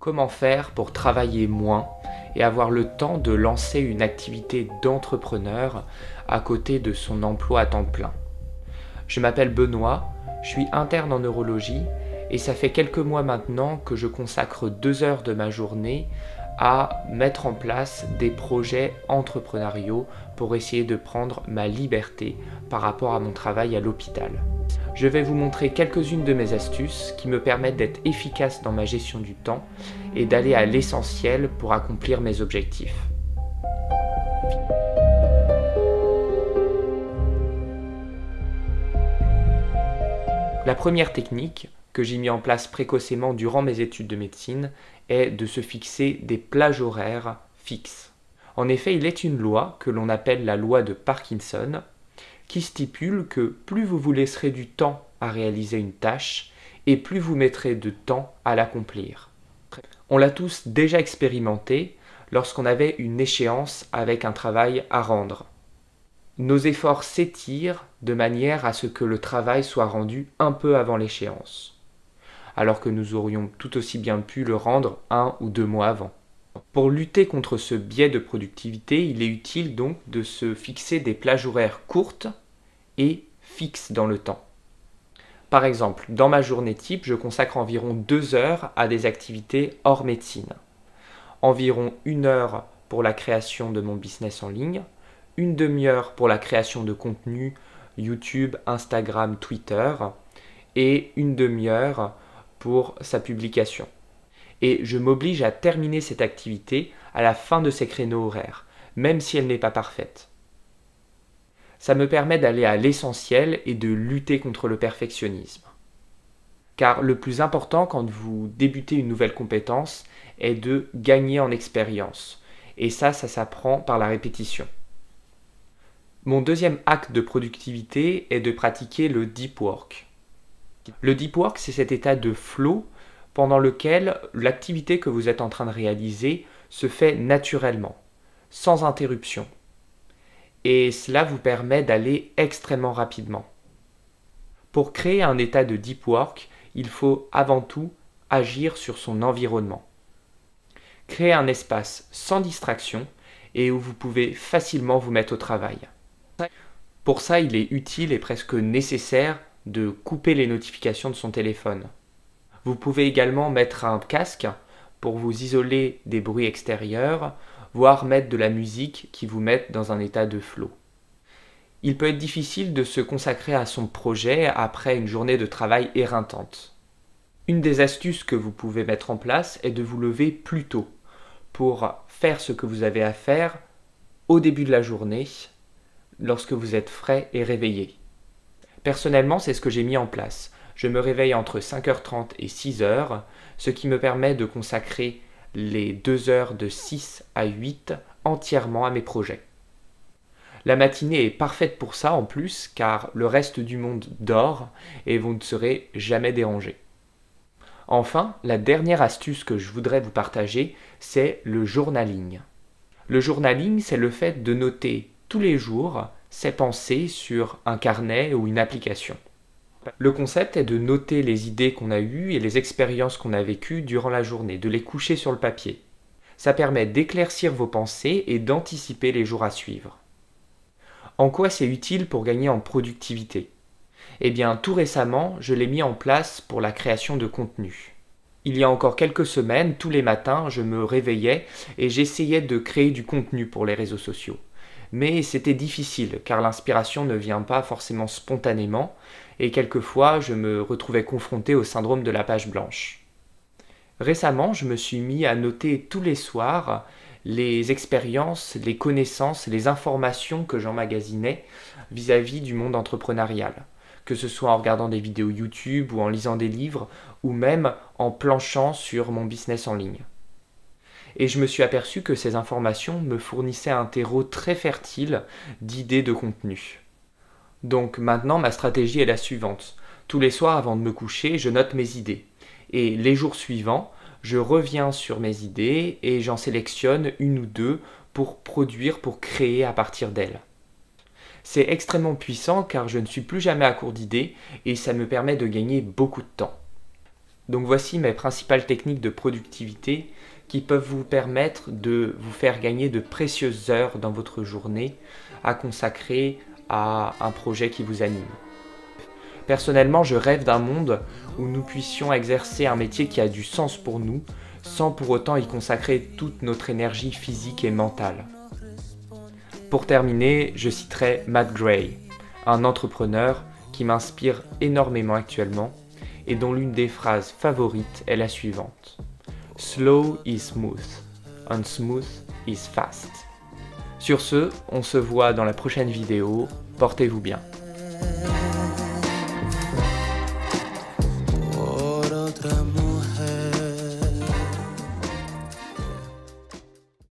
Comment faire pour travailler moins et avoir le temps de lancer une activité d'entrepreneur à côté de son emploi à temps plein? Je m'appelle Benoît, je suis interne en neurologie et ça fait quelques mois maintenant que je consacre 2 heures de ma journée à mettre en place des projets entrepreneuriaux pour essayer de prendre ma liberté par rapport à mon travail à l'hôpital. Je vais vous montrer quelques-unes de mes astuces qui me permettent d'être efficace dans ma gestion du temps et d'aller à l'essentiel pour accomplir mes objectifs. La première technique que j'ai mis en place précocement durant mes études de médecine est de se fixer des plages horaires fixes. En effet, il est une loi que l'on appelle la loi de Parkinson qui stipule que plus vous vous laisserez du temps à réaliser une tâche et plus vous mettrez de temps à l'accomplir. On l'a tous déjà expérimenté lorsqu'on avait une échéance avec un travail à rendre. Nos efforts s'étirent de manière à ce que le travail soit rendu un peu avant l'échéance, alors que nous aurions tout aussi bien pu le rendre 1 ou 2 mois avant. Pour lutter contre ce biais de productivité, il est utile donc de se fixer des plages horaires courtes et fixes dans le temps. Par exemple, dans ma journée type, je consacre environ 2 heures à des activités hors médecine. Environ 1 heure pour la création de mon business en ligne, 1 demi-heure pour la création de contenu YouTube, Instagram, Twitter et 1 demi-heure pour sa publication. Et je m'oblige à terminer cette activité à la fin de ces créneaux horaires, même si elle n'est pas parfaite. Ça me permet d'aller à l'essentiel et de lutter contre le perfectionnisme. Car le plus important quand vous débutez une nouvelle compétence est de gagner en expérience. Et ça s'apprend par la répétition. Mon deuxième acte de productivité est de pratiquer le deep work. Le deep work, c'est cet état de flow pendant lequel l'activité que vous êtes en train de réaliser se fait naturellement, sans interruption. Et cela vous permet d'aller extrêmement rapidement. Pour créer un état de deep work, il faut avant tout agir sur son environnement. Créer un espace sans distraction et où vous pouvez facilement vous mettre au travail. Pour ça, il est utile et presque nécessaire de couper les notifications de son téléphone. Vous pouvez également mettre un casque pour vous isoler des bruits extérieurs, voire mettre de la musique qui vous mette dans un état de flow. Il peut être difficile de se consacrer à son projet après une journée de travail éreintante. Une des astuces que vous pouvez mettre en place est de vous lever plus tôt pour faire ce que vous avez à faire au début de la journée, lorsque vous êtes frais et réveillé. Personnellement, c'est ce que j'ai mis en place. Je me réveille entre 5h30 et 6h, ce qui me permet de consacrer les 2 heures de 6 à 8 entièrement à mes projets. La matinée est parfaite pour ça en plus, car le reste du monde dort et vous ne serez jamais dérangé. Enfin, la dernière astuce que je voudrais vous partager, c'est le journaling. Le journaling, c'est le fait de noter tous les jours ses pensées sur un carnet ou une application. Le concept est de noter les idées qu'on a eues et les expériences qu'on a vécues durant la journée, de les coucher sur le papier. Ça permet d'éclaircir vos pensées et d'anticiper les jours à suivre. En quoi c'est utile pour gagner en productivité? Eh bien, tout récemment, je l'ai mis en place pour la création de contenu. Il y a encore quelques semaines, tous les matins, je me réveillais et j'essayais de créer du contenu pour les réseaux sociaux. Mais c'était difficile car l'inspiration ne vient pas forcément spontanément et quelquefois je me retrouvais confronté au syndrome de la page blanche. Récemment, je me suis mis à noter tous les soirs les expériences, les connaissances, les informations que j'emmagasinais vis-à-vis du monde entrepreneurial, que ce soit en regardant des vidéos YouTube ou en lisant des livres ou même en planchant sur mon business en ligne. Et je me suis aperçu que ces informations me fournissaient un terreau très fertile d'idées de contenu. Donc maintenant, ma stratégie est la suivante. Tous les soirs avant de me coucher, je note mes idées. Et les jours suivants, je reviens sur mes idées et j'en sélectionne 1 ou 2 pour produire, pour créer à partir d'elles. C'est extrêmement puissant car je ne suis plus jamais à court d'idées et ça me permet de gagner beaucoup de temps. Donc voici mes principales techniques de productivité qui peuvent vous permettre de vous faire gagner de précieuses heures dans votre journée à consacrer à un projet qui vous anime. Personnellement, je rêve d'un monde où nous puissions exercer un métier qui a du sens pour nous, sans pour autant y consacrer toute notre énergie physique et mentale. Pour terminer, je citerai Matt Gray, un entrepreneur qui m'inspire énormément actuellement et dont l'une des phrases favorites est la suivante: Slow is smooth, and smooth is fast. Sur ce, on se voit dans la prochaine vidéo, portez-vous bien.